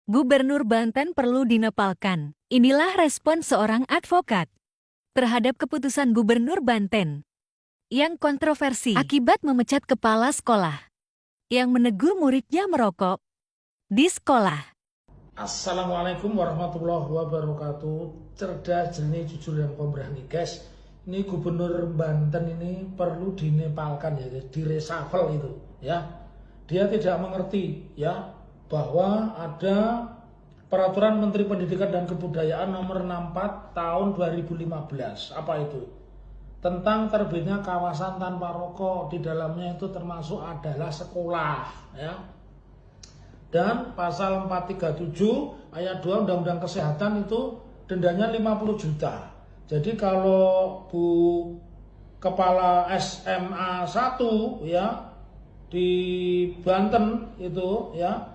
Gubernur Banten perlu dinepalkan. Inilah respon seorang advokat terhadap keputusan Gubernur Banten yang kontroversi akibat memecat kepala sekolah yang menegur muridnya merokok di sekolah. Assalamualaikum warahmatullahi wabarakatuh. Cerdas, jernih, jujur, dan pemberani, guys. Ini Gubernur Banten ini perlu dinepalkan ya, guys. Direshuffle itu ya. Dia tidak mengerti ya bahwa ada Peraturan Menteri Pendidikan dan Kebudayaan nomor 64 tahun 2015. Apa itu? Tentang terbitnya kawasan tanpa rokok, di dalamnya itu termasuk adalah sekolah ya. Dan pasal 437 ayat 2 Undang-Undang Kesehatan itu dendanya 50 juta. Jadi kalau Bu Kepala SMA 1 ya di Banten itu ya,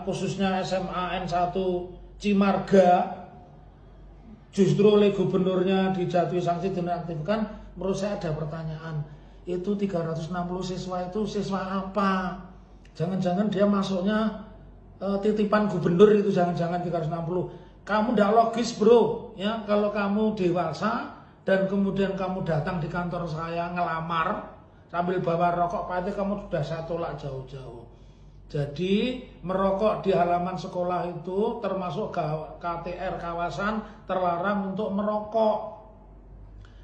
khususnya SMA N1 Cimarga, justru oleh gubernurnya dijatuhi sanksi dinonaktifkan, menurut saya ada pertanyaan. Itu 360 siswa itu siswa apa? Jangan-jangan dia masuknya titipan gubernur itu, jangan-jangan 360. Kamu tidak logis bro ya, kalau kamu dewasa dan kemudian kamu datang di kantor saya ngelamar sambil bawa rokok pasti kamu sudah saya tolak jauh-jauh. Jadi merokok di halaman sekolah itu termasuk KTR, kawasan terlarang untuk merokok.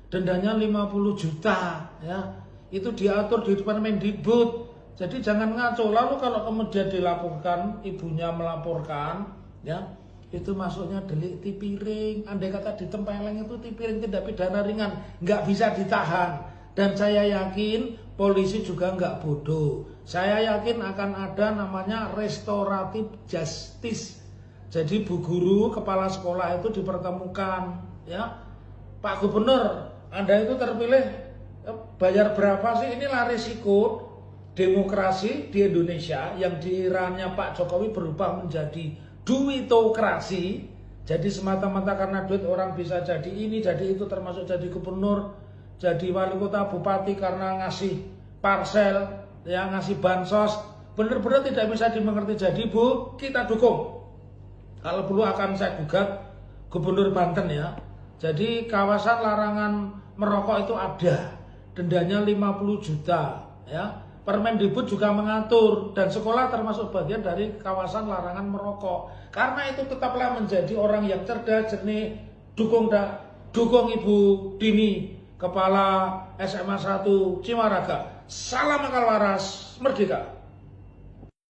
Dendanya 50 juta ya. Itu diatur di Permendikbud. Jadi jangan ngaco. Lalu kalau kemudian dilaporkan, ibunya melaporkan ya, itu masuknya delik tipiring. Andai kata ditempeleng itu tipiring, tidak pidana ringan, nggak bisa ditahan. Dan saya yakin polisi juga nggak bodoh. Saya yakin akan ada namanya restoratif justice. Jadi bu guru, kepala sekolah itu dipertemukan ya. Pak Gubernur, Anda itu terpilih bayar berapa sih? Inilah risiko demokrasi di Indonesia yang di eranya Pak Jokowi berubah menjadi duitokrasi. Jadi semata-mata karena duit orang bisa jadi ini, jadi itu, termasuk jadi gubernur, jadi wali kota, bupati karena ngasih parsel, ya ngasih bansos. Benar-benar tidak bisa dimengerti. Jadi Bu, kita dukung. Kalau perlu akan saya gugat Gubernur Banten ya. Jadi kawasan larangan merokok itu ada, dendanya 50 juta ya. Permendikbud juga mengatur, dan sekolah termasuk bagian dari kawasan larangan merokok. Karena itu tetaplah menjadi orang yang cerdas, jernih, dukung Ibu Dini, Kepala SMA 1 Cimaraga. Salam akal waras, merdeka.